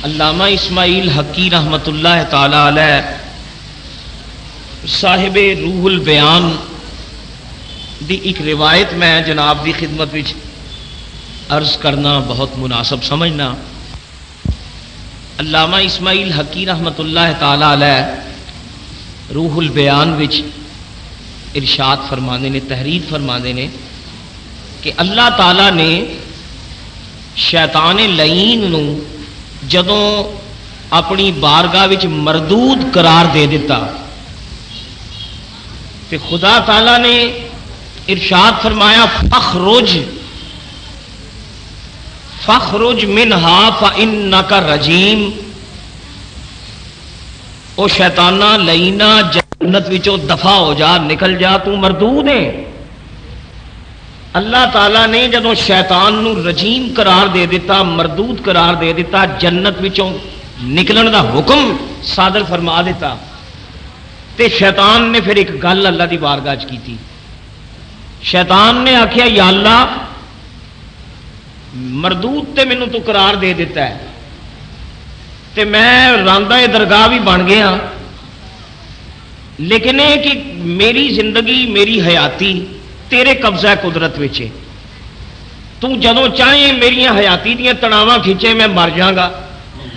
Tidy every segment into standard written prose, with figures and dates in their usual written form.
علامہ اسماعیل حقی رحمت اللہ تعالی علیہ صاحب روح البیان دی ایک روایت میں جناب دی خدمت وچ عرض کرنا بہت مناسب سمجھنا۔ علامہ اسماعیل حقی رحمت اللہ تعالی علیہ روح البیان وچ ارشاد فرمانے نے، تحریر فرمانے نے کہ اللہ تعالی نے شیطان لعین نو جدوں اپنی بارگاہ وچ مردود قرار دے دیتا تے خدا تعالی نے ارشاد فرمایا فخرج منہا فإنک رجیم، او شیطانہ لعینہ جنت وچوں دفع ہو جا، نکل جا، تو مردود ہے۔ اللہ تعالیٰ نے جدوں شیطان نو رجیم قرار دے دیتا، مردود قرار دے دیتا، جنت وچوں نکلن دا حکم صادر فرما دیتا تے شیطان نے پھر ایک گل اللہ دی بارگاہ چ کیتی۔ شیطان نے آکھیا یا اللہ مردود تے مینوں تو قرار دے دیتا ہے تے میں راندہ درگاہ بھی بن گیا، لیکن یہ کہ میری زندگی میری حیاتی تیرے قبضہ قدرت وچ ہے، تو جدوں چاہے میری حیاتی دیاں تڑاواں کھچے میں مر جاگا،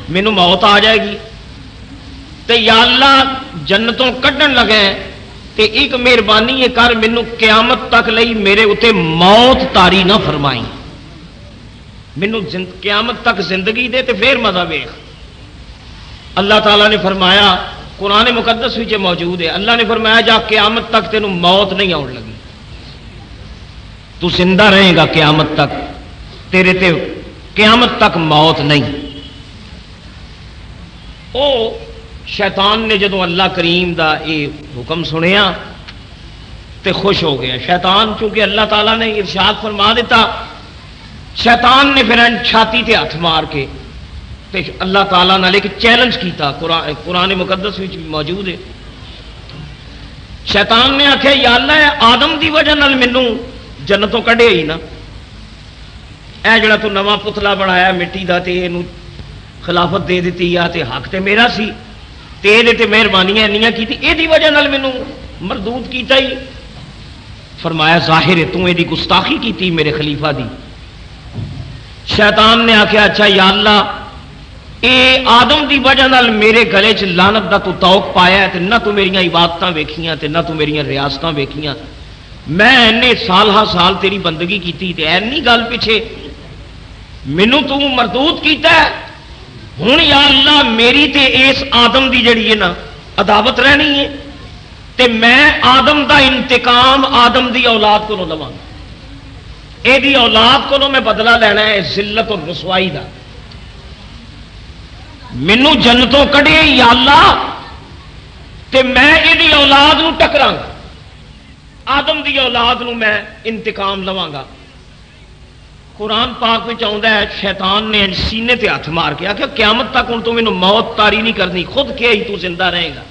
مینوں موت آ جائے گی، تے یا اللہ جنتوں کڈن لگے تے ایک مہربانی یہ کر، مینوں قیامت تک لئی میرے اتے موت طاری نہ فرمائی، مینوں قیامت تک زندگی دے تے پھر مزہ ویکھ۔ اللہ تعالیٰ نے فرمایا، قرآن مقدس وچ موجود ہے، اللہ نے فرمایا جا قیامت تک تینوں موت نہیں آن لگی، تو زندہ رہے گا قیامت تک، تیرے تے قیامت تک موت نہیں۔ او شیطان نے جدو اللہ کریم دا یہ حکم سنیا تے خوش ہو گیا۔ شیطان چونکہ اللہ تعالیٰ نے ارشاد فرما دیتا، شیطان نے پھر چھاتی تے ہاتھ مار کے تے اللہ تعالیٰ نے ایک چیلنج کیتا، قرآن مقدس وچ موجود ہے۔ شیطان نے آخیا یا اللہ آدم دی وجہ نال مینوں جنتوں کڈے ہی نا، اے جڑا تو نواں پتلا بنایا مٹی دا تے اینوں خلافت دے دیتی یا تے حق تے میرا سی تے دے تے مہربانیاں انیاں کیتی، اے دی وجہ نال مینوں مردود کیتا ہی۔ فرمایا ظاہر ہے تو اے دی گستاخی کیتی میرے خلیفہ دی۔ شیطان نے آخیا اچھا یا اللہ اے آدم دی وجہ نال میرے گلے چ لعنت دا تو توق پایا ہے تے نہ تو میریاں عبادتاں ویکھیاں تے نہ تو میریاں ریاستاں ویکھیاں، میں اینے سال ہا سال تیری بندگی کیتی تے اینی گل پیچھے مینوں تو مردود کیتا ہے، ہن یا اللہ میری تے اس آدم دی جڑی ہے نا عداوت رہنی ہے تے میں آدم دا انتقام آدم دی اولاد کو لواں، اے دی اولاد کو میں بدلہ لینا ہے ذلت اور رسوائی دا، مینوں جنتوں کڈے یا اللہ تے میں اے دی اولاد نو ٹکراں گا، آدم دی اولاد نو میں انتقام لواں گا۔ قرآن پاک میں آتا ہے شیطان نے سینے تے ہاتھ مار کے آخیا قیامت تک ہوں تو مینوں موت طاری نہیں کرنی، خود کیا ہی تو زندہ رہے گا،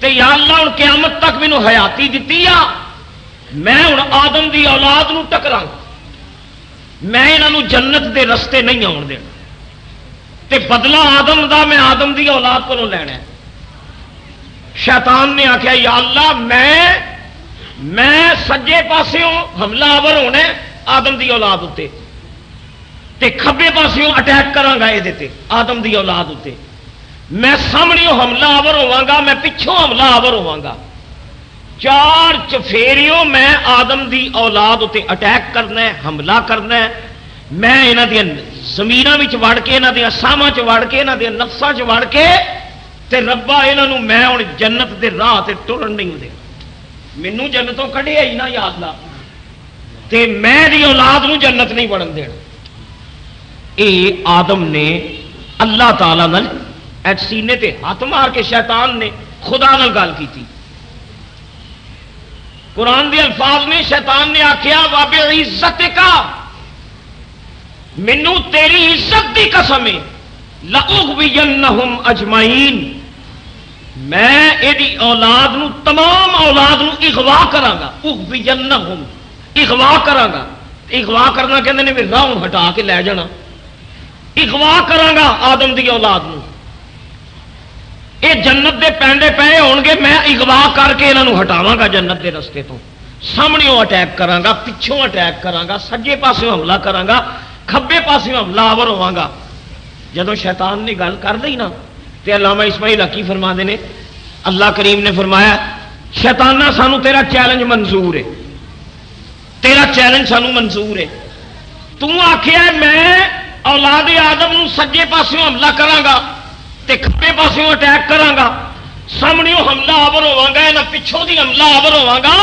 تے یا اللہ ہوں قیامت تک مینوں حیاتی دتی آ، میں ہوں آدم دی اولاد نو ٹکراں گا، میں انہاں نو جنت دے رستے نہیں آن دینا، تے بدلہ آدم دا میں آدم دی اولاد کو لینا ہے۔ شیطان نے آخیا یا اللہ میں سجے پاسوں حملہ آور ہونا آدم دی اولاد اتے تے کھبے پاسوں اٹیک کراں گا یہ آدم دی اولاد اتے، میں سامنے حملہ آور ہوا گا، میں پچھوں حملہ آور ہوا گا، چار چفیریوں میں آدم دی اولاد اتے اٹیک کرنا ہے، حملہ کرنا ہے، میں یہاں دیا زمیناں وچ وڑ کے یہاں دیا ساواں چ وڑ کے یہاں دیا نفساں چ وڑ کے تے ربا یہاں میں ہوں جنت دے راہ تے ٹرن نہیں دے، مینوں جنتوں کڈیا ہی نہ یا اللہ تے میں دی اولاد نو جنت نہیں بڑھن دینا۔ اے آدم نے اللہ تعالیٰ نال سینے تے ہاتھ مار کے شیطان نے خدا نال گل کی۔ قرآن دے الفاظ نے شیطان نے آخیا وَبِعِزَّتِكَ، مینوں تیری عزت دی قسم ہے، لَأُغْوِيَنَّهُمْ أَجْمَعِينَ، میں یہ اولاد نو تمام اولاد نو اغوا کراں گا، اغوینہم اغوا کراں گا، اغوا کرنا کہندے نے راہ ہٹا کے لے جانا، اغوا کراں گا آدم دی اولاد نو یہ جنت دے پینڈے پے ہون گے، میں اغوا کر کے انہوں ہٹاواں گا جنت دے رستے تو، سامنے اٹیک کراں گا، پچھوں اٹیک کراں گا، سجے پاسوں حملہ کراں گا، کھبے پاسوں حملہ آور ہوواں گا۔ جدوں شیطان نے گل کر دی نا تے علامہ اسماعیل حقی فرماندے نے اللہ کریم نے فرمایا شیطانہ سانو تیرا چیلنج منظور ہے، تیرا چیلنج سانو منظور ہے، تو آکھیا میں اولاد آدم نو سجے پاسوں حملہ کراں گا تے کھبے پاسوں اٹیک کراں گا، سامنے حملہ آور ہوواں گا نہ پچھوں دی حملہ آور ہوواں گا۔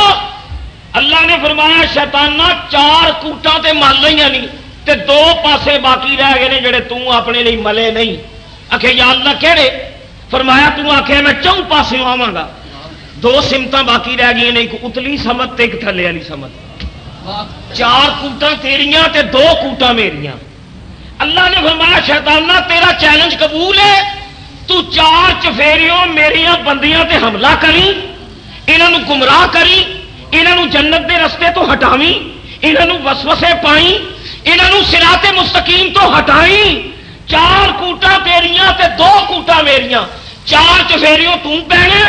اللہ نے فرمایا شیطانہ 4 کوٹاں تے مل لئیاں نہیں تے 2 پاسے باقی رہ گئے نے جڑے تو اپنے لیے ملے نہیں۔ آکھے یا اللہ کہڑے؟ فرمایا تو آکھے میں 4 پاسے آواں گا، 2 سمتاں باقی رہ گئی نے، ایک اتلی سمت تے ایک تھلے والی سمت، 4 کوٹاں تیریاں تے 2 کوٹاں میریاں۔ اللہ نے فرمایا شیطانہ تیرا چیلنج قبول ہے، تو 4 چفیریوں میریاں بندیاں تے حملہ کری، انہاں گمراہ کری، انہاں جنت دے رستے تو ہٹاویں، انہاں وسوسے پائیں، انہاں صراط مستقیم تو ہٹائیں۔ 4 کوٹاں تیریاں تے 2 کوٹاں میریاں، 4 چفیریوں تو پینے،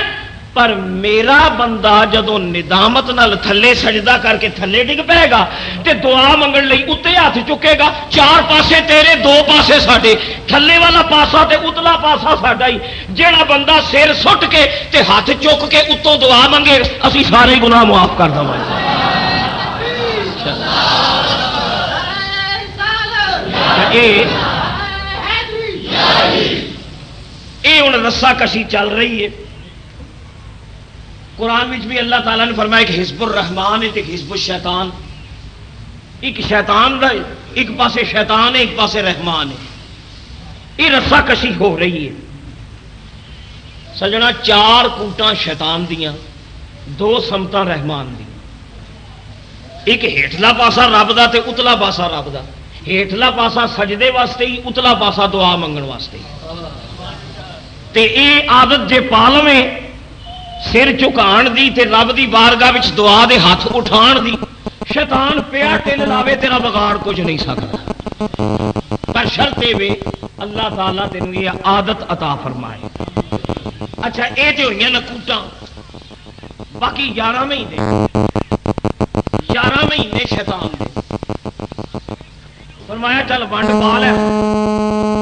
پر میرا بندہ جدو ندامت نال تھلے سجدہ کر کے تھلے ڈگ پائے گا تے دعا منگن لئی اتنے ہاتھ چکے گا، 4 پاسے تیرے 2 پاسے ساڈے، تھلے والا پاسا تے اتلا پاسا ساڈا ہی۔ جیڑا بندہ سر سٹ کے تے ہاتھ چک کے اتوں دعا منگے اسی سارے گناہ معاف کر دیں۔ یہ ہوں رسا کشی چل رہی ہے۔ قرآن میں بھی اللہ تعالیٰ نے فرمایا کہ حزب الرحمان ہے تے حزب الشیطان، ایک شیطان دا ایک پاسے شیطان ہے ایک پاسے رحمان ہے۔ یہ رسا کشی ہو رہی ہے سجنا، 4 کوٹاں شیطان دیاں، 2 سمتاں رحمان دی، ایک ہیٹلا پاسا رب دا تے اتلا پاسا رب دا، ہیٹلا پاسا سجدے واسطے ہی، اتلا پاسا دعا منگن واسطے ہی۔ تے اے عادت جے پالویں سر چکان دی تے رب دی بارگاہ وچ دعا دے ہاتھ اٹھان دی، شیطان پیا ٹل لاوے تیرا بگاڑ کچھ نہیں سکتا، پر شرط وے اللہ تعالیٰ تینوں یہ عادت عطا فرمائے۔ اچھا اے تے ہوئیاں نکوٹاں، باقی 11 مہینے 11 مہینے شیطان دے فرمایا چل ونڈ پا لے،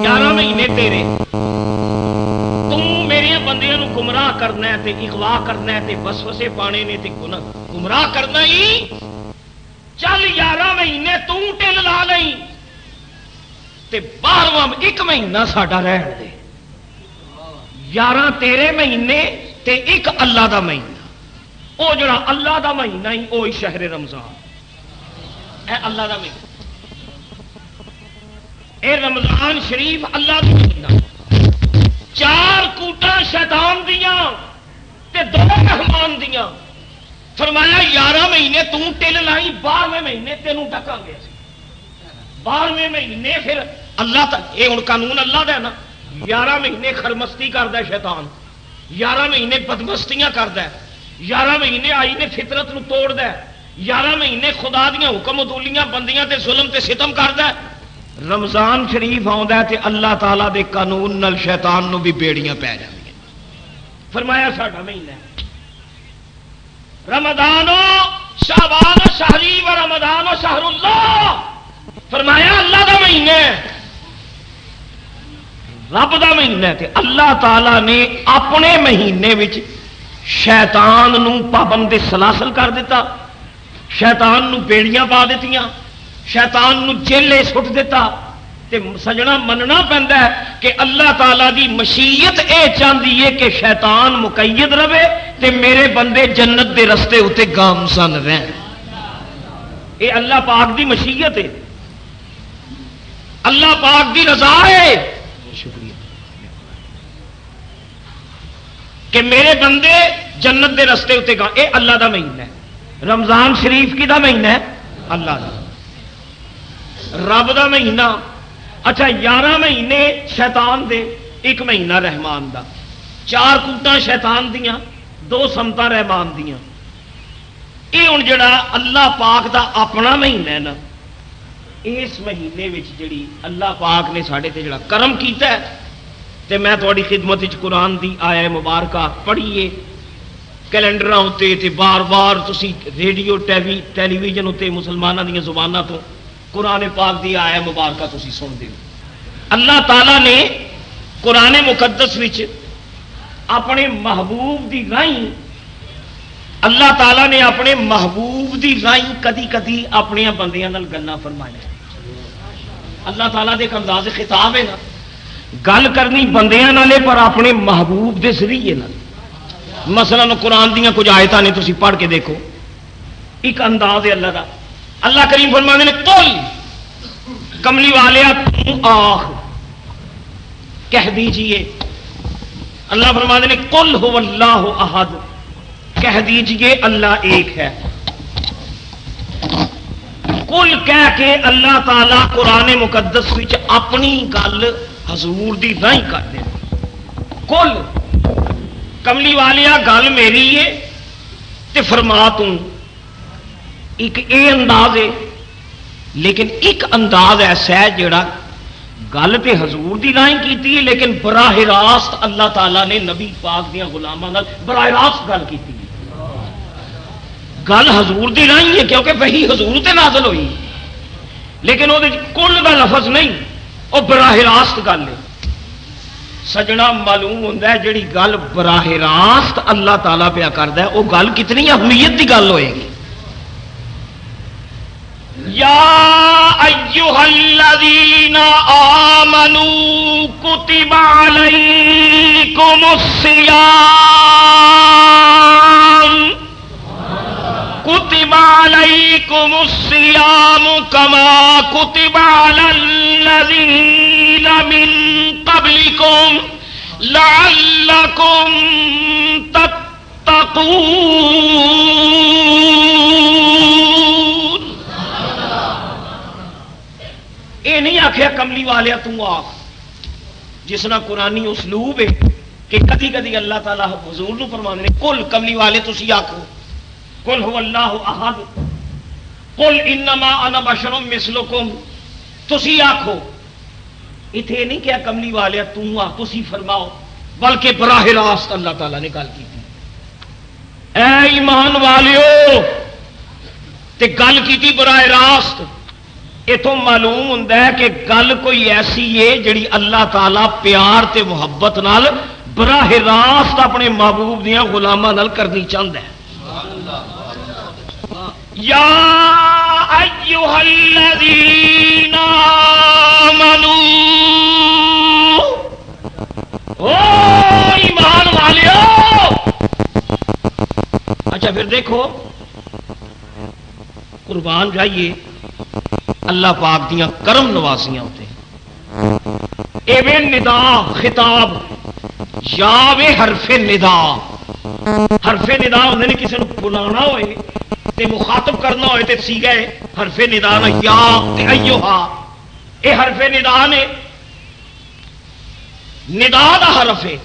11 مہینے تیرے، میرے بندیاں نو گمراہ کرنا ہے تے اغوا کرنا ہے تے وسوسے پانے نے تے گمراہ کرنا ہی، چل 11 مہینے تو ٹل لا لئی تے 12واں 1 مہینہ ساڈا رہن دے، 11 تیرے مہینے تے 1 اللہ دا مہینہ، او جڑا اللہ دا مہینہ ہی وہی شہر رمضان، اے اللہ دا مہینہ، اے رمضان شریف اللہ دا مہینہ، 4 کوٹاں شیطان دیاں تے 2 رحمان دیاں۔ فرمایا 11 مہینے تو ٹل لائی، 12ویں مہینے تینوں ڈکاں گے، 12ویں مہینے پھر اللہ تک، یہ ہوں قانون اللہ دا ہے نا، 11 مہینے خرمستی کرتا ہے شیطان، 11 مہینے بدمستیاں کرتا ہے، 11 مہینے آئی نے فطرت نو توڑتا ہے، 11 مہینے خدا دیاں حکم عدولیاں بندیاں تے ظلم تے ستم کرتا ہے۔ رمضان شریف آتا ہے تے اللہ تعالیٰ دے قانون نال شیطان نو بھی بیڑیاں پی جاندیاں۔ فرمایا ساڈا مہینہ رمضان و شعبان و شہری و رمضان و شہر اللہ، فرمایا اللہ دا مہینہ رب دا مہینہ تے اللہ تعالیٰ نے اپنے مہینے وچ شیطان نو پابند سلاسل کر دیتا، شیطان نو بیڑیاں پا دیتیاں، شیطان نو جیلے سٹ دیتا۔ تے سجنا مننا پہندا ہے کہ اللہ تعالیٰ دی مشیت اے چاہتی ہے کہ شیطان مقید رہے تے میرے بندے جنت دے رستے اتنے گامزن رہن، اے اللہ پاک دی مشیت ہے، اللہ پاک دی رضا ہے، شکریہ کہ میرے بندے جنت دے رستے اتنے گا، اے اللہ دا مہینہ ہے۔ رمضان شریف کی دا مہینہ ہے اللہ دا، رب دا مہینہ۔ اچھا 11 مہینے شیطان دے 1 مہینہ رحمان دا، 4 کوٹاں شیطان دیاں 2 سمتاں رحمان دیاں۔ یہ ہوں جڑا اللہ پاک دا اپنا مہینہ ہے نا، اس مہینے جڑی اللہ پاک نے ساڈے تے جڑا کرم کیتا ہے تے میں تہاڈی خدمت وچ قرآن دی آیہ مبارکہ پڑھیے کیلنڈر اتنے تے بار بار تسی ریڈیو ٹیلی ویژن اتنے مسلمانوں دیا زبانوں تو قرآن پاک دی آیہ مبارکہ تسی سنتے ہو. اللہ تعالیٰ نے قرآن مقدس وچ اپنے محبوب دی راہیں اللہ تعالیٰ نے اپنے محبوب دی راہیں کدی کدی اپنے بندیاں نال گلاں فرمایا. اللہ تعالیٰ دے ایک انداز خطاب ہے نا گل کرنی بندیاں نال پر اپنے محبوب دے ذریعے نال. مثلا قرآن دیا کچھ آیتاں نے تسی پڑھ کے دیکھو ایک انداز ہے اللہ دا. اللہ کریم فرماندے نے قل کملی والیا تم آخ کہہ دیجئے. اللہ فرماندے نے قل هو اللہ احد کہہ دیجئے اللہ ایک ہے. قل کہہ کے اللہ تعالی قرآن مقدس وچ اپنی گل حضور دی راہیں کر دے. قل کملی والیا گل میری ہے تے فرما توں. ایک اے انداز ہے لیکن ایک انداز ایسا ہے جڑا گل تے حضور دی راہیں کیتی ہے لیکن براہ راست اللہ تعالیٰ نے نبی پاک دیا غلاماں نال براہ راست گل کیتی ہے. گل حضور دی راہیں ہے کیونکہ وحی حضور تے نازل ہوئی لیکن وہ کل دا لفظ نہیں وہ براہ راست گل ہے. سجنا معلوم ہوتا ہے جڑی گل براہ راست اللہ تعالیٰ پیا کرتا ہے وہ گل کتنی اہمیت کی گل ہوئے گی. یا ایھا الذین آمنوا کتب علیکم الصیام کتب علیکم الصیام کما کتب علی الذین من قبلکم لعلکم تتقون. یہ نہیں آخیا کملی والیا تم آخ جس نہ قرآنی اسلوب ہے کہ کدی کدی اللہ تعالیٰ حضور نو فرماندے نے کل کملی والے تسی آخو قل هو اللہ احد قل انما انا بشر مثلکم تسی آخو. اتنے نہیں کیا کملی والیا تم آخ تسی فرماؤ بلکہ براہ راست اللہ تعالیٰ نے گل کی. اے ایمان والیو تے گل کی براہ راست. اتوں معلوم ہوتا ہے کہ گل کوئی ایسی ہے جڑی اللہ تعالیٰ پیار تے محبت نال براہ راست اپنے محبوب دیا غلاماں نال کرنی چاہتا ہے. یا ایھا الذین آمنوا او ایمان والیو. اچھا پھر دیکھو قربان جائیے اللہ پاک دیاں کرم نوازیاں ہوتے ایویں ندا خطاب یا وے حرف ندا. حرف ندا ہوندے نے کسی نے بلانا ہوئے تے مخاطب کرنا ہوئے تے سیغہ حرف ندا نہ یا تے ایھا اے حرف ندا نے ندا دا حرف ہے.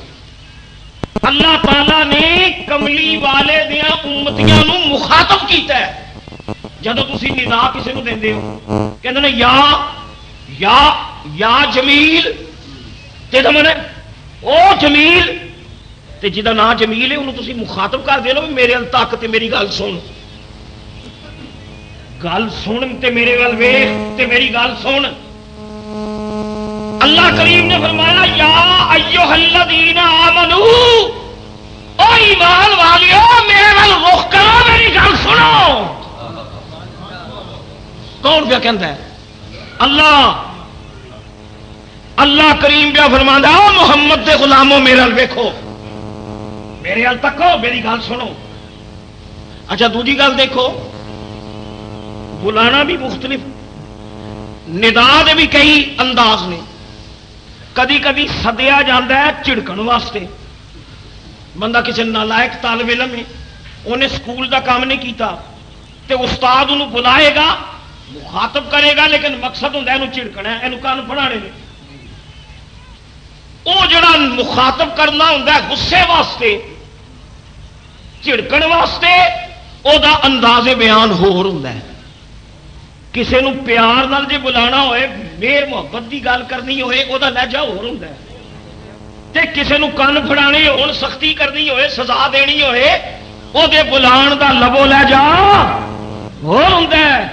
اللہ تعالیٰ نے کملی والے دیا امتیاں نو مخاطب کیتا ہے. جب تسی ندا کسی کو دے ہو کہتے ہیں یا جمیل تے من او جمیل تے جہاں نا جمیل ہے انہوں تسی مخاطب کر دے لو میرے ال تک تے میری گل سن تے میرے ول ویکھ تے میری گل سن. اللہ کریم نے فرمایا یا ایھا الذین آمنوا او ایمان والیو میرے ول رخ کرو میری گل سنو. کون پہ کہتا ہے؟ اللہ کریم پہ فرماندا او محمد دے غلاموں میرے ال ویکھو میرے ال تکو میری گل سنو. اچھا دوجی گل دیکھو بلانا بھی مختلف ندا دے بھی کئی انداز نے. کدی کدی سدیا جاتا ہے چڑکن واسطے. بندہ کسی نالائق طالب علم ہے انہیں سکول دا کام نہیں کیتا تے استاد انہوں بلائے گا مخاطب کرے گا لیکن مقصد ہوتا ہے چڑکنا ہے یہ کان پڑھانے میں. وہ جڑا مخاطب کرنا ہوتا ہے غصے واسطے چڑکن واسطے او دا انداز بیان ہور ہوتا ہے. کسی نو پیار نال جے بلانا ہوئے مہر محبت کی گل کرنی ہوئے وہ لہجہ ہور ہوندا ہے تے کسی نو کن پھڑانے ہون سختی کرنی ہوئے سزا دینی ہوئے وہ دے بلان دا لبو لہجہ ہور ہوندا ہے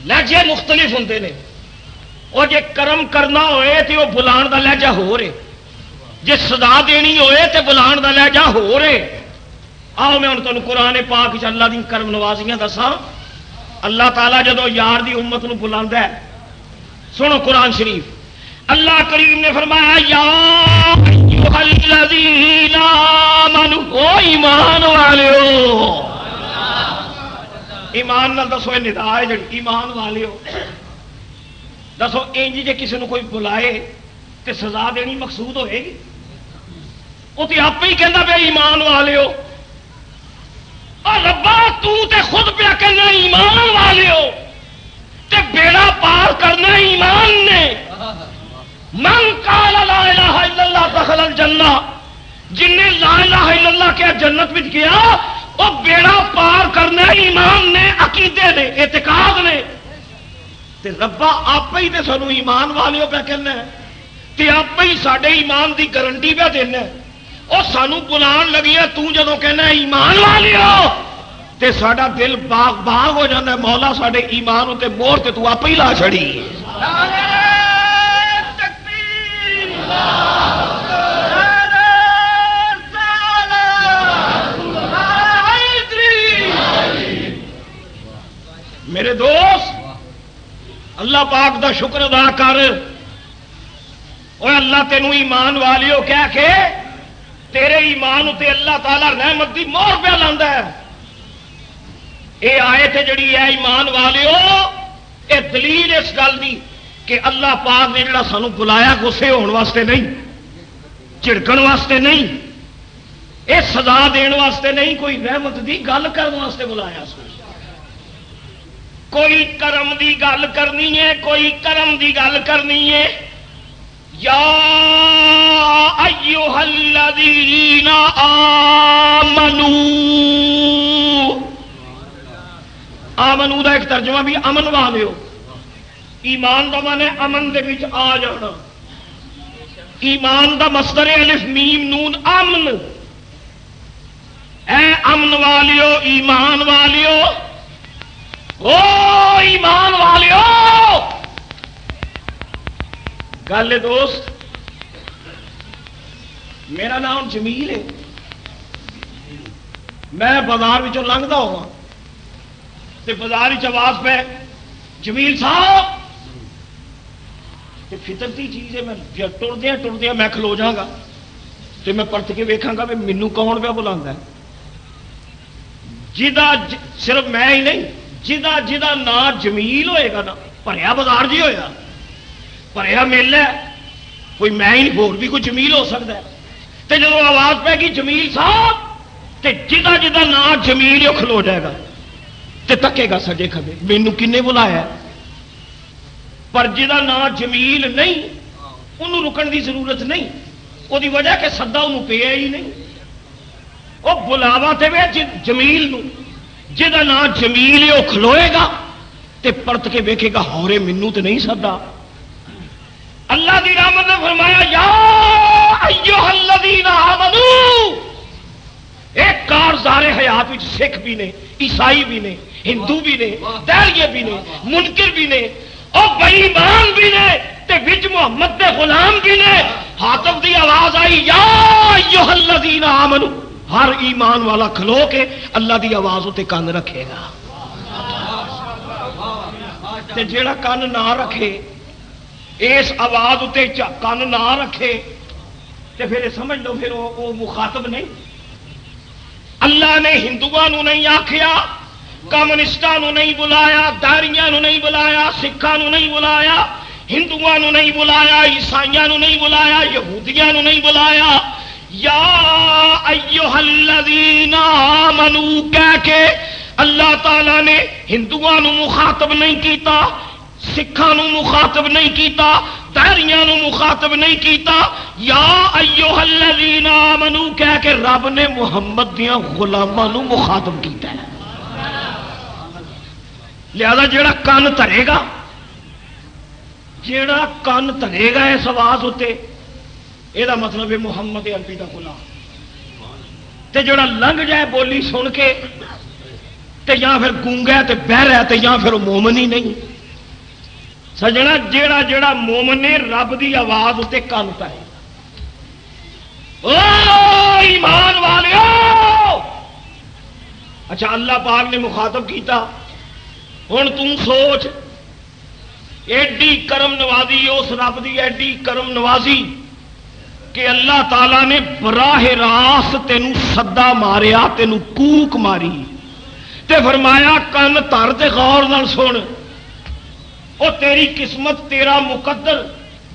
لہجے مختلف ہوندے نے وہ جے کرم کرنا ہوئے تے وہ بلان دا لہجہ ہو رہے جے سزا دینی ہوئے تے بلان دا لہجہ ہو رہے آؤ میں ہوں تمہیں قرآن پاک چ اللہ دی کرم نوازیاں دساں اللہ تعالیٰ جدو یار دی امت نو بلاندا ہے سنو قرآن شریف اللہ کریم نے فرمایا یا ایھا الذین آمنوا او ایمان والو ایمان نال دسو ندا ہے جڑی ایمان والو دسو انج جے کسی نو کوئی بلائے تے سزا دینی مقصود ہوئے گی وہ تو آپ ہی کہنا پیا ایمان والو اور ربا تو تے خود پیا کہنا ایمان والو تے بیڑا پار کرنا ایمان نے من قال لا الہ الا اللہ دخل الجنہ جن نے لا الہ الا اللہ کیا جنت وچ گیا وہ بیڑا پار کرنا ایمان نے عقیدے نے اعتقاد نے تے ربا آپ ہی تے سانو ایمان والو پیا کہنا ہے تے آپ ہی ساڈے ایمان دی گارنٹی پہ دینا اور سانو بلان لگیا تو جدوں کہنا ایمان والو تے ساڈا دل باغ باغ ہو جاتا ہے مولا ساڈے ایمان تے مور تے تو آپ ہی لا چھڑی میرے دوست اللہ پاک دا شکر ادا کر اور اللہ تینوں ایمان والیو کہہ کے تیرے ایمان تے اللہ تعالی رحمت دی مہر پہ لاندا ہے اے آیت جڑی ہے ایمان والیو اے دلیل اس گل دی کہ اللہ پاک نے جڑا سانو بلایا غصے ہون واسطے نہیں چڑکن واسطے نہیں اے سزا دین واسطے نہیں کوئی رحمت دی گل کرن واسطے بلایا سو کوئی کرم دی گل کرنی ہے کوئی کرم دی گل کرنی ہے یا ایھا الذین آمنوا آمنو دا ایک ترجمہ بھی امن والے ہو ایمان دا معنی امن دے وچ آ جانا ایمان دا مصدر الف میم نون امن اے امن والیو ایمان والیو او ایمان والیو گل دوست میرا نام جمیل ہے میں بازار وچوں لنگدا ہوا تے بازار آواز پہ جمیل صاحب تے فطرتی چیز ہے میں ٹردیا میں کھلو جاں گا تے میں پرت کے ویکھاں گا بھی مینوں کون پہ بلاندا ہے جدا صرف میں ہی نہیں جدا نا جمیل ہوئے گا نا بھریا بازار جی ہویا بھریا میلہ ہے کوئی میں ہی ہور بھی کوئی جمیل ہو سکتا ہے تے جب آواز پہ گی جمیل صاحب تے جدا نا جمیل ہو کھلو جائے گا تے تکے گا سجے کھبے مینوں کنے بلایا پر جدا نا جمیل نہیں انہوں رکن دی ضرورت نہیں وہ دی وجہ کہ سدا انہوں پیا ہی نہیں وہ بلاوا تے وے جمیل نو جدا نا جمیل وہ کھلوئے گا تے پرت کے ویکھے گا ہورے مینوں تے نہیں سدا اللہ دی رحمت نے فرمایا یا ایھا الذین آمنوا ایک کارزار حیات وچ سکھ بھی نے عیسائی بھی نے ہندو بھی نے دہریے بھی نے منکر بھی نے اور بے ایمان بھی نے تے وچ محمد دے غلام بھی نے حاطب دی آواز آئی یا ایھا الذین آمنوا ہر ایمان والا کھلو کے اللہ دی آواز تے کان رکھے گا تے جیڑا کان نہ رکھے اس آواز تے کان نہ رکھے تے پھر سمجھ لو پھر وہ مخاطب نہیں اللہ نے ہندوؤں نہیں آکھیا کمیونسٹاں نہیں بلایا داریاں نہیں بلایا سکھاں نہیں بلایا ہندوؤں نہیں بلایا عیسائیاں نہیں بلایا یہودیاں نہیں بلایا یا ایھا الذین آمنوا کہہ کے اللہ تعالی نے ہندوؤں مخاطب نہیں کیتا سکھاں مخاطب نہیں کیتا داریاں مخاطب نہیں کیتا یا ایھا الذین آمنوا کہہ کے رب نے محمد دیاں غلاماں مخاطب کیتا ہے لہذا جیڑا کن دھرے گا، جیڑا کن دھرے گا اس آواز اتنے، یہ مطلب ہے محمد عربی کا غلام، تے جڑا لنگ جائے بولی سن کے تے یا پھر گونگا ہے تے بہرا ہے تے یا پھر مومن ہی نہیں۔ سجنا جیڑا جیڑا مومن ہے رب دی آواز اتنے کن دھرے، او ایمان والیو۔ اچھا اللہ پاک نے مخاطب کیتا، ہن تم سوچ ایڈی کرم نوازی اس رب دی، ایڈی کرم نوازی کہ اللہ تعالی نے براہ راست تینوں سدا ماریا، تینوں کوک ماری تے فرمایا کن دھر تے غور نال سن، او تیری قسمت تیرا مقدر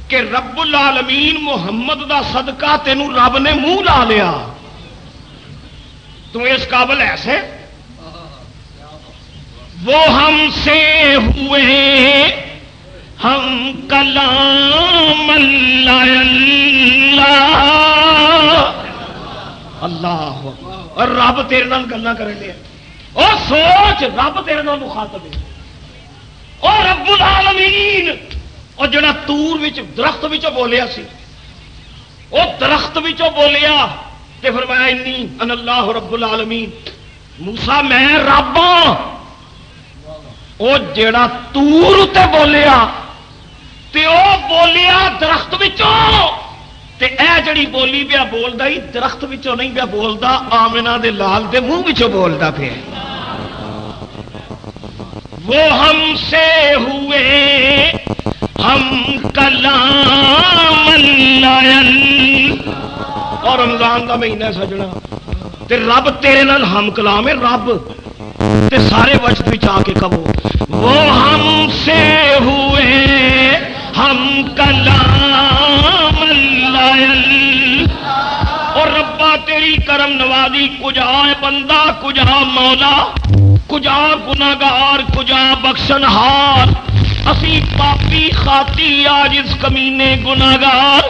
کہ رب العالمین محمد دا صدقہ تینوں رب نے منہ لا لیا، تو اس قابل ایسے وہ ہم سے ہوئے ہم کلام اللہ اور رب تیرے نال گلاں کرن دے، او سوچ رب تیرے نال مخاطب ہے، او رب العالمین، اور جڑا تور وچ درخت وچوں بولیا سی، او درخت وچوں بولیا تے فرمایا انی ان اللہ رب العالمین، موسیٰ میں رب ہاں۔ او جڑا تور تے بولیا تے او بولیا درخت وچوں، تے اے جڑی بولی پیا بولدا ہی درخت وچوں نہیں پیا بولدا، آمنہ دے لال دے منہ وچوں بولدا پیا۔ وہ ہم سے ہوئے ہم کلام اللہ، اور رمضان دا مہینہ سجنا تے رب تیرے نال ہم کلام ہے، رب تے سارے وجد وچ آ کے کہو وہ ہم سے ہوئے ہم کلام اللہ، اور ربا تیری کرم نوازی کجا بندہ کجا مولا، کجا گناہگار کجا بخشنہار، اسی پاپی خاتی عاجز کمینے گناہگار،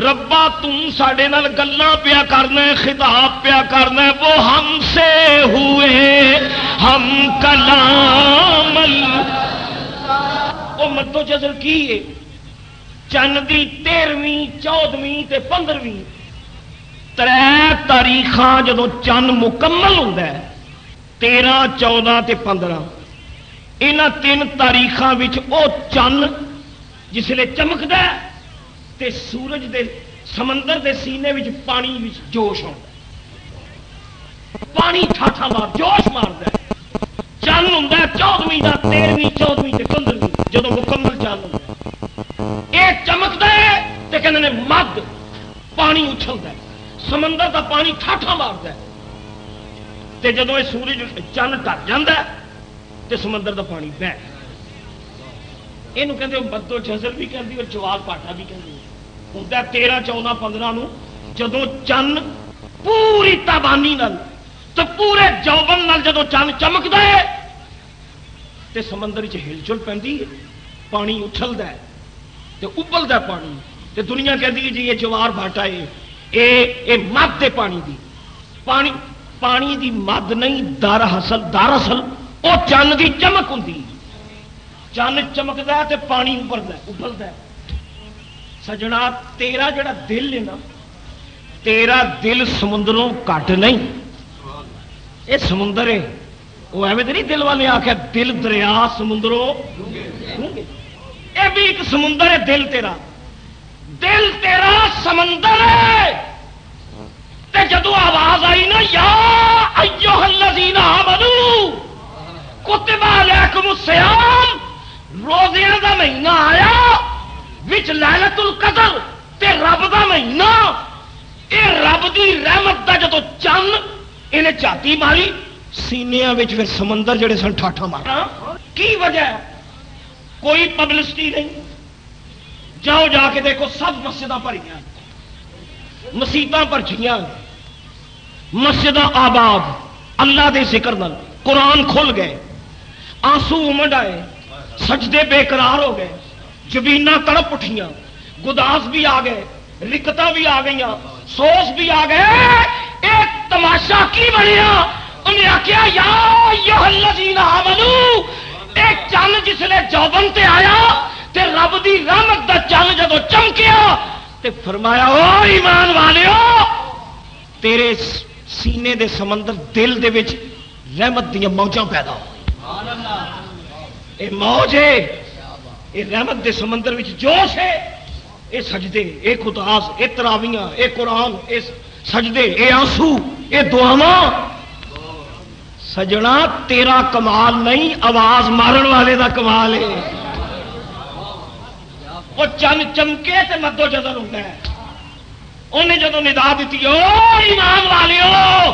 ربا تم ساڈے نال گلاں پیا کرنا ہے، خطاب پیا کرنا ہے، وہ ہم سے ہوئے ہم کلام او مدو جزر کی ہے چند دی 13ویں 14ویں تے 15ویں 3 تاریخاں جدو چند مکمل ہوندا ہے 13 14 تے 15 انہاں 3 تاریخاں وچ او چند جسلے چمکدا ہے تے سورج دے سمندر دے سینے وچ پانی وچ جوش ہوندا ہے، پانی ٹھاٹھا مار جوش ماردا ہے، چند ہوندا ہے 14ویں دا 13ویں 14ویں تے 15ویں جدو مکمل چند ہوندا ہے، اے چمکدا ہے تے کہندے نے مد پانی اچھلدا ہے، سمندر دا پانی ٹھاٹھا ماردا ہے، تے جدو یہ سورج چند ڈر جاندا ہے تے سمندر دا پانی بہہ، یہ کہتے بدو جزر بھی کہتے اور جوال پاٹا بھی کہتے ہوتا 13 14 15 نو جدو چند پوری تابانی نال تو پورے جوبن نال جدو چند چمکتا ہے تے سمندر چ ہلچل پی پانی اچھلتا ہے تے ابلتا ہے پانی تے دنیا کہتی ہے جی یہ جوار بھاٹا ہے یہ مد ہے پانی دی پانی دی مد نہیں دراصل وہ چند دی چمک ہوں، چند چمکتا ہے تے پانی ابلتا ہے۔ سجنا تیرا جڑا دل ہے نا تیرا دل سمندروں کٹ نہیں، یہ سمندر ہے وہ ایویں تو نہیں دل والے آخیا دل دریا سمندروں، یہ بھی ایک سمندر ہے دل تیرا سمندر ہے، تے جدو آواز آئی نا یا ایھا الذین آمنو کتب علیکم الصیام، روزیاں دا مہینہ آیا وچ لیلۃ القدر تے رب دا مہینہ، اے رب دی رحمت دا جدو چند انہیں چاتی ماری سینیاں وچ پھر سمندر جڑے سن ٹھاٹھا مارا، کی وجہ ہے؟ کوئی پبلسٹی نہیں، جاؤ جا کے دیکھو سب مسجداں بھریاں، مسیتاں بھرچیاں، مسجداں آباد، اللہ دے ذکر نال قرآن کھل گئے، آنسو امڈ آئے، سجدے بے قرار ہو گئے، جبیناں تڑپ اٹھیاں، گداس بھی آ گئے، رکتاں بھی آ گئیاں، سوس بھی آ گئے، ایک تماشا کی بنیا، انہیں آخیا یا ایھا الذین آمنو، چن جسے چوبن تے آیا تے رب دی رحمت دا چن جدو چمکیا تے فرمایا او ایمان والےو تیرے سینے دے سمندر دل دے وچ رحمت دیا موجاں پیدا ہو اے موج ہے اے رحمت دے سمندر وچ جوش ہے اے سجدے اے خطاز اے تراویاں اے قرآن اے سجدے اے آنسو اے دعاواں سجنا تیرا کمال نہیں آواز مارن والے دا کمال ہے وہ چند چمکے تے مدو جدل ہوتا ہے انہیں جدو ندا دیتی او ایمان والیو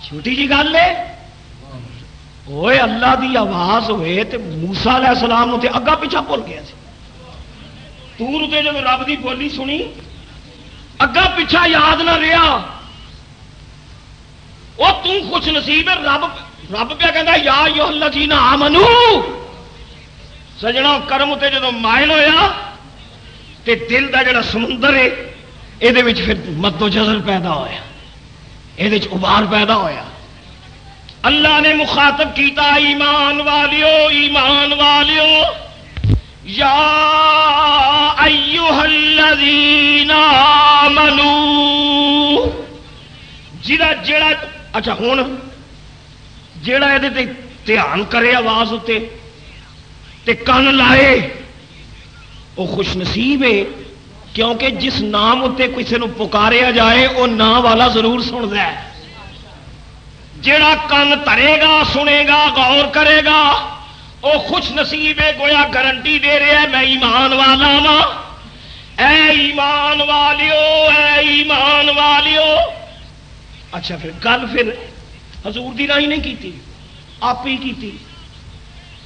چھوٹی جی گل ہے اوے اللہ دی آواز ہوئے تے موسیٰ علیہ السلام تے اگا پیچھا بھول گیا سی تور تے جب رب دی بولی سنی اگا پیچھا یاد نہ رہا وہ تم خوش نصیب ہے رب پہ کہندا یا ایھا الذین آمنو سجنا کرم تے جدو مائل ہویا تے دل دا جڑا سمندر ہے یہ پھر مد و جزر پیدا ہویا یہ ابار پیدا ہویا اللہ نے مخاطب کیتا ایمان والیو یا ایھا الذین آمنو جڑا اچھا ہوں جڑا یہ دھیان کرے آواز تے کن لائے وہ خوش نصیب ہے کیونکہ جس نام اتنے کسی کو پکاریا جائے وہ نام والا ضرور سنتا ہے جڑا کن ترے گا سنے گا غور کرے گا وہ خوش نصیب ہے گویا گارنٹی دے رہا ہے میں ایمان والا وا اے ایمان والیو اچھا پھر گل پھر حضور دی راہی نہیں کیتی آپ ہی کیتی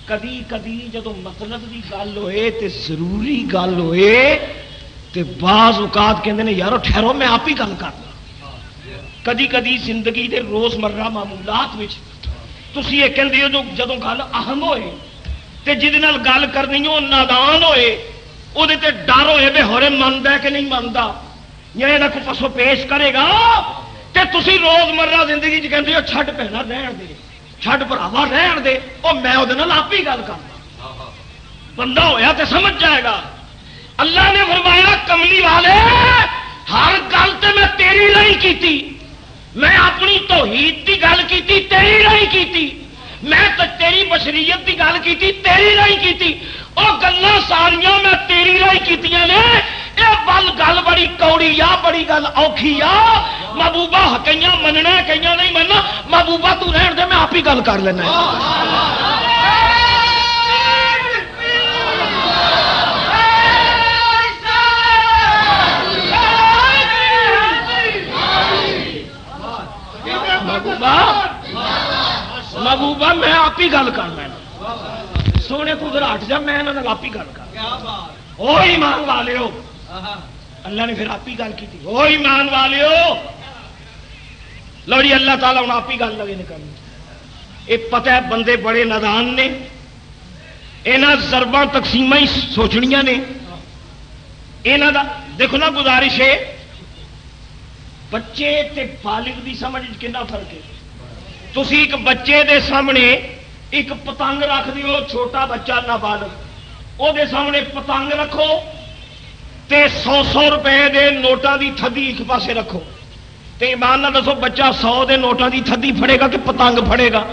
کدی کدی جدو مطلب دی گل ہوئے تے ضروری گل ہوئے تے بعض اوقات کہندے نے یارو ٹھہرو میں آپ ہی گل کرنا کدی کدی زندگی دے روزمرہ معمولات وچ تسی یہ کہندے ہو جدو گل اہم ہوئے تے جہدے نال گل کرنی ہو نادان ہوئے وہ تے ڈر ہوئے بے ہورے مندا ہے کہ نہیں مندا یا یہ کو پسو پیش کرے گا تے تسی روزمرہ زندگی چ کہندے ہو چھڈ پہنا رہن دے چھڈ بھراوا رہن دے او میں وہ آپ ہی گل کرنا بندہ ہویا تے سمجھ جائے گا اللہ نے فرمایا کملی والے ہر گل تے میں تیری نہیں کیتی میں اپنی توحید کی گل کیتی تیری نہیں کیتی میں تو تیری بشریت کی گل کیتی تیری نہیں کیتی وہ گلاں ساریاں میں تیری نہیں کیتیاں نے یہ گل بڑی کوڑی آ بڑی گل اوکھی آ محبوبہ کئی مننا کئی نہیں مننا محبوبہ تو رہن دے میں آپ ہی گل کر لینا محبوبہ میں آپ ہی گل کر لینا سونے کو ادھر ہٹ جا میں آپ ہی گل کر او ایمان والیو اللہ نے پھر آپ ہی گل کی او ایمان والیو لو جی اللہ تعالیٰ ہوں آپ ہی گل لگے نہیں کرنی یہ پتہ ہے بندے بڑے نادان نے یہاں ضرباں تقسیماں ہی سوچنیاں نے یہاں دا دیکھو نا گزارش ہے بچے تے بالغ دی سمجھ کنا فرق ہے تسی ایک بچے دے سامنے ایک پتنگ رکھ دیو چھوٹا بچہ نابالغ وہ دے سامنے پتنگ رکھو تے 100 روپے دے نوٹاں دی تھدی ایک پاسے رکھو تے ایمان نہ دسو بچہ 100 دے نوٹاں دی تھدی پھڑے گا کہ پتنگ پھڑے گا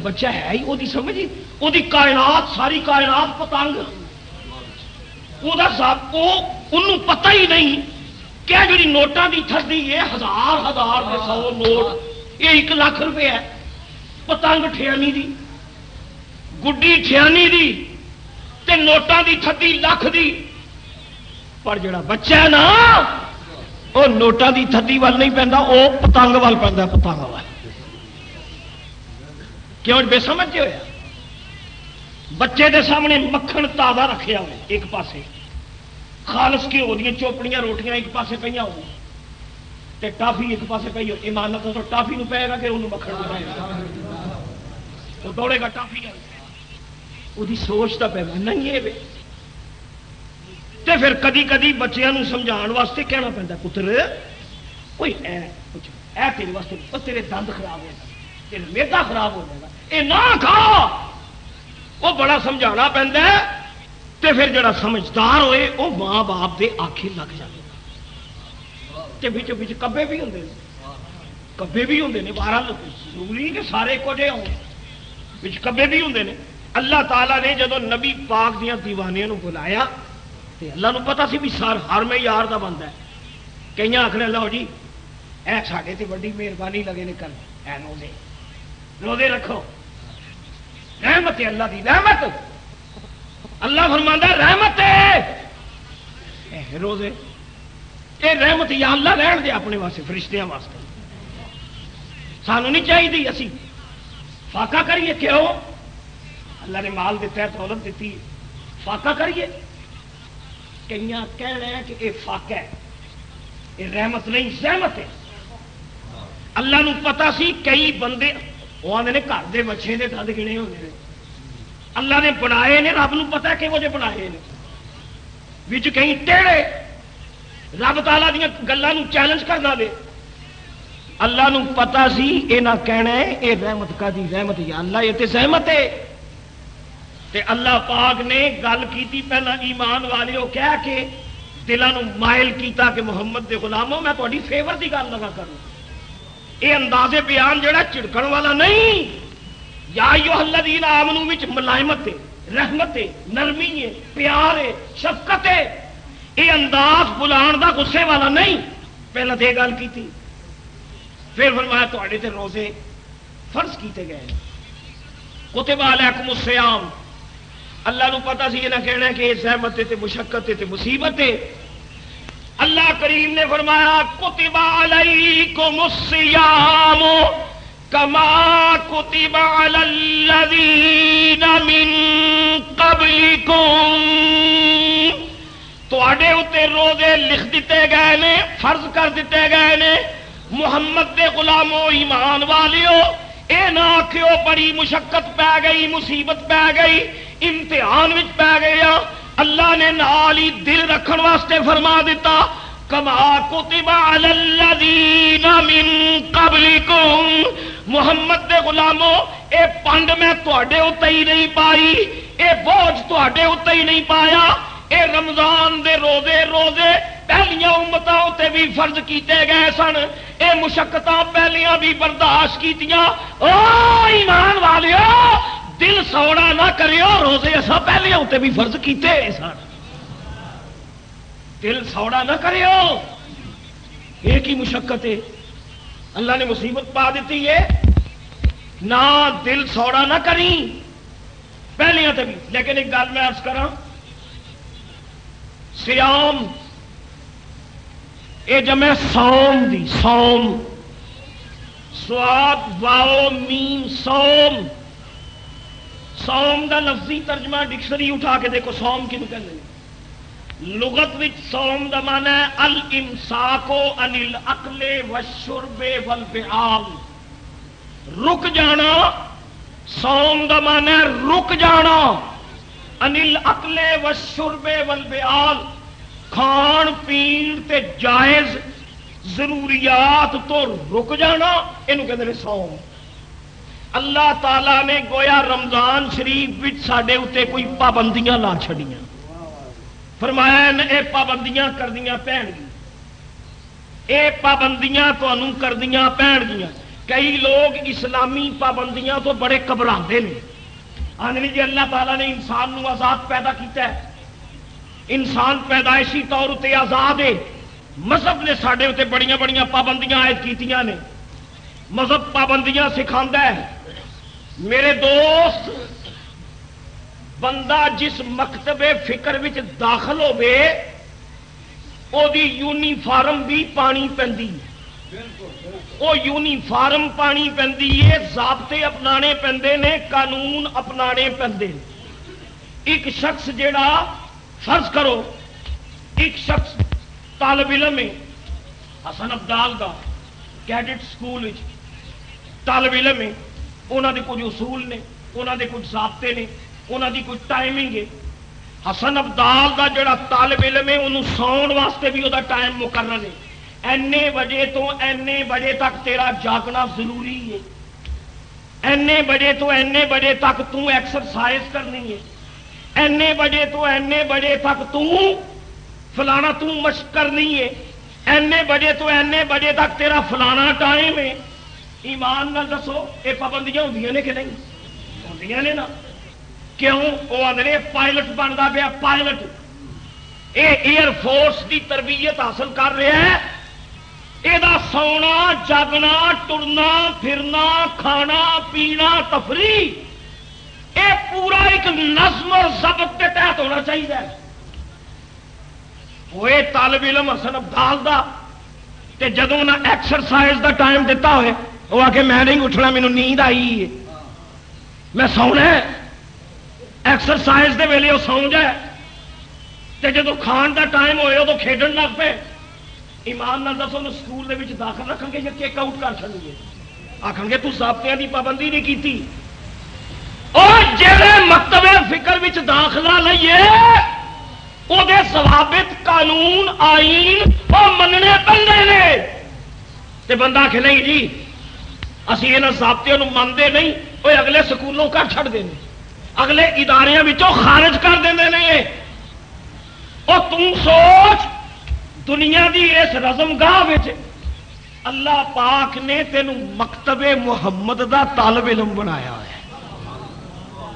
بچہ ہے ہی وہ سمجھ وہ کائنات ساری کائنات پتنگ وہ پتہ ہی نہیں کہ جی نوٹاں دی تھدی یہ ہزار دے 100 نوٹ یہ 1 لاکھ روپے ہے پتنگ ٹھیانی دی گڈی ٹھیانی دی تے نوٹاں دی تھدی لاکھ دی پر جڑا بچہ ہے نا وہ نوٹاں دی تھدی وال نہیں پہنتا وہ پتنگ وال پہنتا پتنگ وال کیوں بے سمجھ ہویا بچے دے سامنے مکھن تازہ رکھیا ہوئے ایک پاسے خالص کی ہو دی چوپڑیاں روٹیاں ایک پاسے پہ ہو تے ٹافی ایک پاسے پہ ہو ایمان تو ٹافی نو پائے گا کہ انہوں مکھن نو پائے گا وہ دوڑے گا ٹافی وہ سوچ کا پیغام نہیں ہے تے پھر کدی کدی بچیاں نو سمجھان واسطے کہنا پہنتا پتر کوئی اے تیرے واسطے تیرے دند خراب ہو جائے گا تیرے میدا خراب ہو جائے گا یہ نہ کھا، وہ بڑا سمجھانا پہنتا ہے، تے پھر جڑا سمجھدار ہوئے وہ ماں باپ دے آکھے لگ جائے۔ تے بچ بچ کبے بھی ہوندے نے، کبے بھی ہوندے نے، بہرحال ضروری کہ سارے کو جے ہوں، بچ کبے بھی ہوندے نے۔ اللہ تعالیٰ نے جدو نبی پاک دیاں دیوانیاں نو بلایا تے اللہ نو پتا سی بھی سار ہر میں یار دا بندہ ہے۔ کئی آخنے لو جی اے ساڈے تے بڑی مہربانی لگے نے کر، اے روزے روزے رکھو، رحمت ہے اللہ دی، رحمت اللہ فرماندا رحمت ہے روزے، یہ رحمت یا اللہ لین دے اپنے واسطے فرشتیاں واسطے، سانو نہیں چاہیے اسی فاقہ کریے۔ کیوں؟ اللہ نے مال دیتا ہے، دولت دیتی ہے، فاقہ کریے؟ کئی کہنا ہے کہ یہ فاقہ ہے، یہ رحمت نہیں زحمت ہے۔ اللہ نو پتا سی کئی بندے وہ آدھے نے گھر دے بچے دے دند گنے ہوتے ہیں، اللہ نے بنائے نے، رب نو پتا ہے کہ وہ جو بنائے نے وچ کہیں ٹیڑے، رب تعالیٰ دیا گلوں چیلنج کرنا دے۔ اللہ نو پتا سی یہ نہ کہنا ہے یہ رحمت کا دی رحمت یا اللہ یہ تے زحمت ہے۔ تے اللہ پاک نے گل کیتی پہلا ایمان والے ہو کہہ کے دلوں مائل کیتا کہ محمد دے غلاموں میں تہاڈی فیور دی گل لگا کروں۔ یہ انداز بیان جڑا چڑکن والا نہیں، یا ایھا الذین آمنوا وچ ملائمت ہے، رحمت ہے، نرمی ہے، پیار ہے، شفقت ہے، یہ انداز بلان دا غصے والا نہیں۔ پہلا تے گل کیتی، پھر فرمایا تہاڈے تے روزے فرض کیتے گئے، کتب علیکم الصیام۔ اللہ نو پتا سی یہ نہ کہنا کہ یہ زحمت تے مشقت تے مصیبت ہے۔ اللہ کریم نے فرمایا کتب علیکم الصیام کما کتب علی الذین من قبلکم، تواڈے اوتے روزے لکھ دیتے گئے نے، فرض کر دیتے گئے نے۔ محمد دے غلامو ایمان والیو، اے نہ آکھیو بڑی مشقت پی گئی، مصیبت پی گئی، امتحان وچ پی گیا۔ اللہ نے نال ہی دل رکھن واسطے فرما دیتا کما کتب علی الذین من قبلکم، محمد دے غلامو اے پنڈ میں تواڈے اوتے ہی نہیں پائی، اے بوجھ تواڈے اوتے ہی نہیں پایا، اے رمضان دے روزے پہلیاں امتاں تے بھی فرض کیتے گئے سن، اے مشقتاں پہلیاں بھی برداشت کیتیاں۔ او ایمان والیو دل سوڑا نہ کریو، روزے اساں پہلیاں تے بھی فرض کیتے سن، دل سوڑا نہ کریو، ایک ہی مشقت ہے، اللہ نے مصیبت پا دیتی ہے، نہ دل سوڑا نہ کری پہلیاں تے بھی۔ لیکن ایک گل میں عرض کراں، سیام اے جمع سوم دی، سوم سواد واو میم سوم، سوم دا لفظی ترجمہ ڈکشنری اٹھا کے دیکھو سوم کینوں کہندے ہیں۔ لغت وچ سوم دا معنی ہے الامساک عن الاکل والشرب والبعال، رک جانا۔ سوم دا معنی ہے رک جانا، عن الاکل والشرب والبعال، کھان پین تے جائز ضروریات تو رک جانا، اینو کہندے نے سوم۔ اللہ تعالیٰ نے گویا رمضان شریف وچ ساڈے اوتے کوئی پابندیاں لا چھڑیاں، فرمایا اے پابندیاں کردیاں پین گی، اے پابندیاں تانوں کردیاں پین گیاں۔ کئی لوگ اسلامی پابندیاں تو بڑے گھبراندے نے، آندے جی اللہ تعالیٰ نے انسان نو آزاد پیدا کیتا ہے، انسان پیدائشی طور تے آزاد ہے، مذہب نے ساڈے تے بڑیاں بڑیاں پابندیاں عائد کیتیاں نے، مذہب پابندیاں سکھاندا ہے۔ میرے دوست، بندہ جس مکتب فکر وچ داخل ہوے او دی یونیفارم بھی پانی پیندی، او یونیفارم پانی پیندی ہے، ضابطے اپنانے پیندے نے، قانون اپنانے پیندے نے۔ ایک شخص جیڑا فرض کرو ایک شخص طالب علم ہے، حسن عبدال دا کیڈٹ سکول طالب علم ہے، انہوں نے کچھ اصول نے، انہوں نے کچھ ضابطے نے، انہوں دی کچھ ٹائمنگ ہے۔ حسن عبدال دا جڑا طالب علم ہے انہوں سون واسطے بھی وہ ٹائم مقرر ہے، اینے بجے تو اینے بجے تک تیرا جاگنا ضروری ہے، اینے بجے تو اینے بجے تک تو ایکسرسائز کرنی ہے، اینے بجے تو اینے بجے تک تو فلانا تو مشق کرنی ہے، اینے بجے تو اینے بجے تک تیرا فلانا ٹائم ہے. ایمان نال دسو یہ پابندیاں ہوندیاں نے کہ نہیں؟ ہوندیاں نے نا. کیوں؟ وہ آدھے پائلٹ بنتا پیا، پائلٹ یہ ایئر فورس کی تربیت حاصل کر رہا ہے. یہ سونا جاگنا ٹرنا پھرنا کھانا پینا تفریح یہ پورا ایک نظم اور ضبط کے تحت ہونا چاہیے. وہ طالب علم حسن عبدال دا تے جدوں نہ ایکسرسائز دا ٹائم دیتا ہوئے وہ آ کے میں نہیں اٹھنا، مینوں نیند آئی ہے، میں سونا ہے. ایکسرسائز دے ویلے وہ سو جائے تے جدوں کھان دا ٹائم ہوئے ادو کھیڈن لگ پے. ایمان نال دسو سکول دے وچ داخل رکھن گے یا کیک آؤٹ کر چڑیں گے؟ آکھن گے تو ضابطیاں دی پابندی نہیں کیتی. اور جڑے مکتبے فکر وچ داخلہ لئیے وہ دے ضوابط قانون آئین وہ مننے پندے نے. تے بندہ آکھے نہیں جی اسی انہاں ضابطیاں نوں منتے نہیں، وہ اگلے سکولوں کر چھڑ دے اگلے اداریاں وچوں خارج کر دیندے نے. اور تم سوچ دنیا دی اس رزم گاہ اللہ پاک نے تینوں مکتب محمد دا طالب علم بنایا ہے.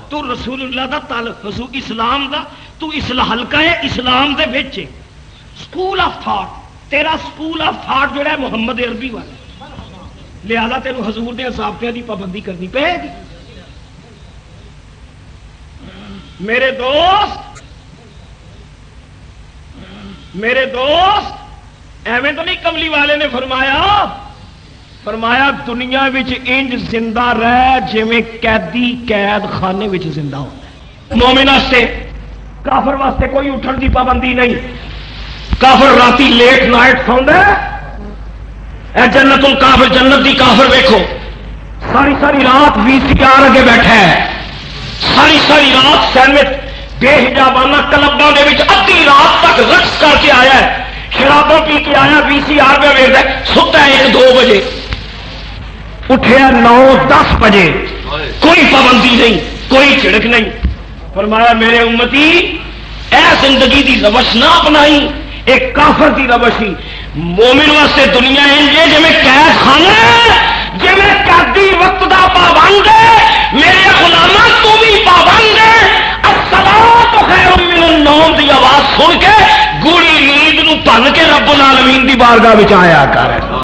تو رسول اللہ دا طالب، رسول اسلام دا تو حلقہ ہے اسلام دے وچ. سکول آف تھاٹ تیرا سکول آف تھاٹ جڑا ہے محمد عربی والا، لہذا تینوں حضور دے ضابطے دی پابندی کرنی پے گی. میرے دوست ایویں تو نہیں کملی والے نے فرمایا دنیا وچ انج زندہ رہ جویں قیدی قید خانے وچ زندہ ہوتا ہے. مومن واسطے کافر واسطے کوئی اٹھن دی پابندی نہیں. کافر راتی لیٹ نائٹ سوندا ہے. اے جنت الکافر جنت دی کافر ویکھو ساری ساری رات VCR اگے بیٹھا ہے، ساری رات سینڈوچ بے حجابانہ کلباں دے وچ ادھی رات تک رقص کر کے آیا ہے، شراباں پی کے آیا، VCR پہ ویکھدا ہے، ستا ہے 1-2 بجے اٹھیا 9-10 بجے، کوئی پابندی نہیں کوئی چھڑک نہیں. فرمایا میرے امتی اے زندگی دی روش نہ اپنائی، ایک کافر دی روش ہی. مومن واسطے دنیا ہے جی میں قید خانہ جی میں قیدی وقت دا پابند ہے. میرے غلاماں تو بھی پابند ہے. الصلاۃ خیر من النوم دی آواز سن کے گوڑی نیند نو بھن کے رب العالمین دی بارگاہ وچ آیا کر.